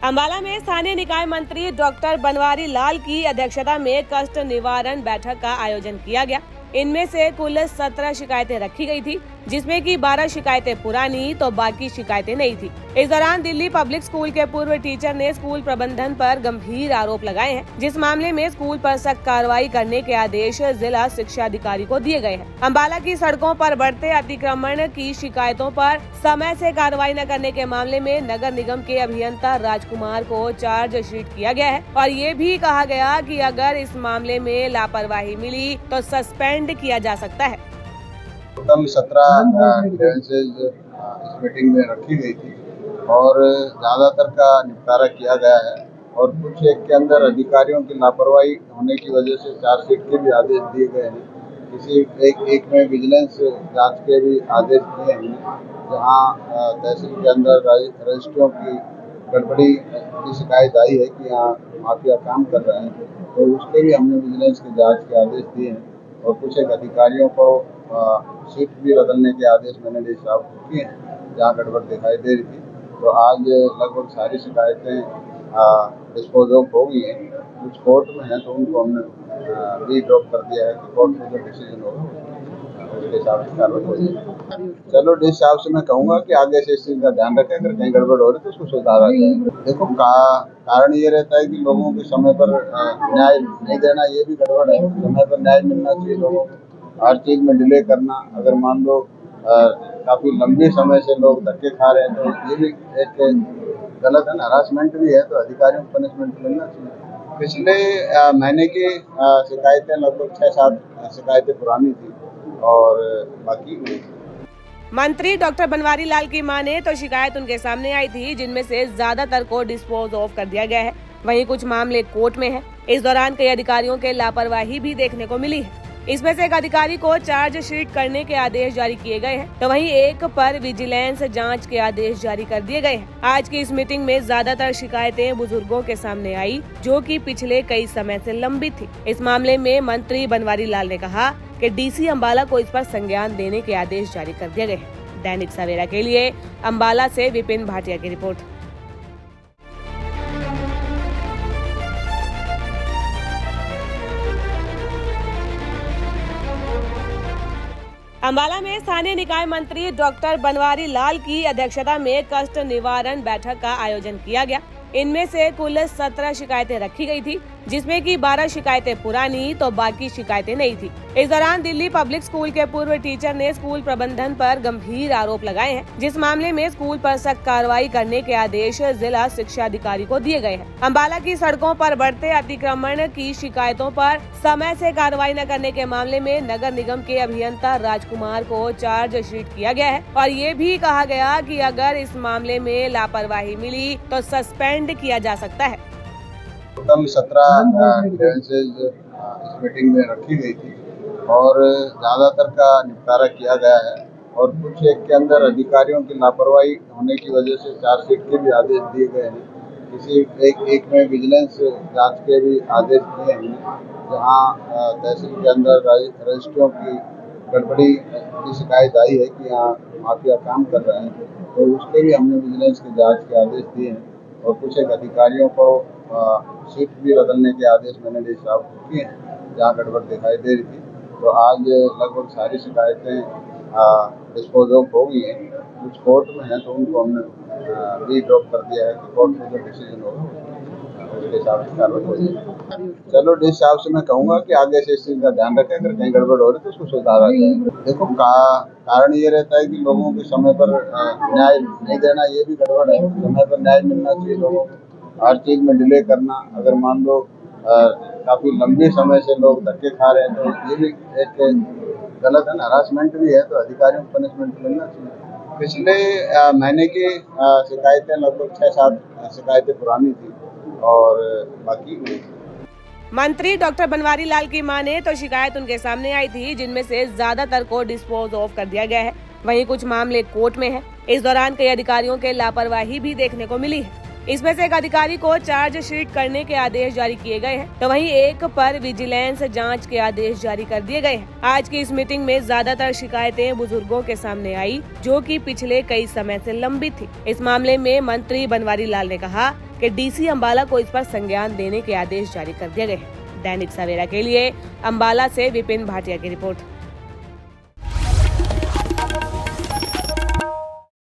अम्बाला में स्थानीय निकाय मंत्री डॉक्टर बनवारी लाल की अध्यक्षता में कष्ट निवारण बैठक का आयोजन किया गया। इनमें से कुल 17 शिकायतें रखी गई थी, जिसमें कि 12 शिकायतें पुरानी तो बाकी शिकायतें नई थी। इस दौरान दिल्ली पब्लिक स्कूल के पूर्व टीचर ने स्कूल प्रबंधन पर गंभीर आरोप लगाए हैं, जिस मामले में स्कूल पर सख्त कार्रवाई करने के आदेश जिला शिक्षा अधिकारी को दिए गए हैं। अम्बाला की सड़कों पर बढ़ते अतिक्रमण की शिकायतों पर समय से कार्रवाई न करने के मामले में नगर निगम के अभियंता राजकुमार को चार्जशीट किया गया है और ये भी कहा गया कि अगर इस मामले में लापरवाही मिली तो सस्पेंड किया जा सकता है। टोटल 17 ग्रीवेंसेज इस मीटिंग में रखी गई थी और ज़्यादातर का निपटारा किया गया है और कुछ एक के अंदर अधिकारियों की लापरवाही होने की वजह से चार्जशीट के भी आदेश दिए गए हैं। किसी एक में विजिलेंस जांच के भी आदेश दिए हैं, जहां तहसील के अंदर रजिस्ट्रियों की गड़बड़ी की शिकायत आई है कि यहाँ माफिया काम कर रहा है, तो उसके भी हमने विजिलेंस की जांच के आदेश दिए हैं और कुछ एक अधिकारियों को सीट भी बदलने के आदेश मैंने डी साहब को किए हैं जहाँ गड़बड़ दिखाई दे रही थी। तो आज लगभग सारी शिकायतें डिस्पोज ऑफ हो गई हैं। कुछ कोर्ट में है तो उनको हमने भी ड्रॉप कर दिया है कि कोर्ट में जो डिसीजन होगा उसके हिसाब से कार्रवाई हो जाएगी। चलो डी साहब से मैं कहूँगा कि आगे से इस चीज़ का ध्यान रखें, अगर कहीं गड़बड़ हो रही तो उसको सुधारा जाए। देखो कारण ये रहता है कि लोगों के समय पर न्याय नहीं देना, ये भी गड़बड़ है। समय पर न्याय मिलना चाहिए लोगों को, हर चीज़ में डिले करना। अगर मान लो काफ़ी लंबे समय से लोग धक्के खा रहे हैं तो ये भी एक गलत है ना, हरासमेंट भी है, तो अधिकारियों को पनिशमेंट मिलना चाहिए। पिछले महीने की शिकायतें लगभग 6-7 शिकायतें पुरानी थी और बाकी नहीं। मंत्री डॉक्टर बनवारी लाल की माने तो शिकायत उनके सामने आई थी, जिनमें से ज्यादातर को डिस्पोज ऑफ कर दिया गया है। वहीं कुछ मामले कोर्ट में हैं। इस दौरान कई अधिकारियों के लापरवाही भी देखने को मिली है। इसमें से एक अधिकारी को चार्जशीट करने के आदेश जारी किए गए हैं, तो वहीं एक पर विजिलेंस जांच के आदेश जारी कर दिए गए हैं। आज की इस मीटिंग में ज्यादातर शिकायतें बुजुर्गों के सामने आई, जो कि पिछले कई समय से लंबित थी। इस मामले में मंत्री बनवारी लाल ने कहा कि डीसी अम्बाला को इस पर संज्ञान देने के आदेश जारी कर दिए गए हैं। दैनिक सवेरा के लिए अम्बाला से विपिन भाटिया की रिपोर्ट। अम्बाला में स्थानीय निकाय मंत्री डॉक्टर बनवारी लाल की अध्यक्षता में कष्ट निवारण बैठक का आयोजन किया गया। इनमें से कुल 17 शिकायतें रखी गई थी, जिसमें कि 12 शिकायतें पुरानी तो बाकी शिकायतें नई थी। इस दौरान दिल्ली पब्लिक स्कूल के पूर्व टीचर ने स्कूल प्रबंधन पर गंभीर आरोप लगाए हैं, जिस मामले में स्कूल पर सख्त कार्रवाई करने के आदेश जिला शिक्षा अधिकारी को दिए गए हैं। अम्बाला की सड़कों पर बढ़ते अतिक्रमण की शिकायतों पर समय से कार्रवाई न करने के मामले में नगर निगम के अभियंता राजकुमार को चार्जशीट किया गया है और ये भी कहा गया कि अगर इस मामले में लापरवाही मिली तो सस्पेंड किया जा सकता है। टोटल 17 ग्रीवेंसेज इस मीटिंग में रखी गई थी और ज़्यादातर का निपटारा किया गया है और कुछ एक के अंदर अधिकारियों की लापरवाही होने की वजह से चार्जशीट के भी आदेश दिए गए हैं। किसी एक में विजिलेंस जांच के भी आदेश दिए हैं, जहां तहसील के अंदर रजिस्ट्रियों की गड़बड़ी की शिकायत आई है कि यहाँ माफिया काम कर रहा है, तो उसके भी हमने विजिलेंस की जांच के आदेश दिए हैं और कुछ एक अधिकारियों को सीट भी बदलने के आदेश मैंने डी साहब को किए हैं जहाँ गड़बड़ दिखाई दे रही थी। तो आज लगभग सारी शिकायतें डिस्पोज ऑफ हो गई हैं। कुछ कोर्ट में है तो उनको हमने भी ड्रॉप कर दिया है कि कोर्ट में जो डिसीजन होगा उसके हिसाब से कार्रवाई हो जाएगी। चलो डी साहब से मैं कहूँगा कि आगे से इस चीज़ का ध्यान रखें, अगर कहीं गड़बड़ हो रही तो उसको सुधारा जाए। देखो कारण ये रहता है कि लोगों के समय पर न्याय नहीं देना, ये भी गड़बड़ है। समय पर न्याय मिलना चाहिए लोगों को, हर चीज़ में डिले करना। अगर मान लो काफ़ी लंबे समय से लोग धक्के खा रहे हैं तो ये भी एक गलत है ना, हरासमेंट भी है, तो अधिकारियों को पनिशमेंट मिलना चाहिए। पिछले महीने की शिकायतें लगभग 6-7 शिकायतें पुरानी थी और बाकी नहीं। मंत्री डॉक्टर बनवारी लाल की माने तो शिकायत उनके सामने आई थी, जिनमें से ज्यादातर को डिस्पोज ऑफ कर दिया गया है। वहीं कुछ मामले कोर्ट में हैं। इस दौरान कई अधिकारियों के लापरवाही भी देखने को मिली है। इसमें से एक अधिकारी को चार्जशीट करने के आदेश जारी किए गए हैं, तो वहीं एक पर विजिलेंस जांच के आदेश जारी कर दिए गए हैं। आज की इस मीटिंग में ज्यादातर शिकायतें बुजुर्गों के सामने आई, जो कि पिछले कई समय से लंबित थी। इस मामले में मंत्री बनवारी लाल ने कहा कि डीसी अंबाला को इस पर संज्ञान देने के आदेश जारी कर दिए गए हैं। दैनिक सवेरा के लिए अंबाला से विपिन भाटिया की रिपोर्ट।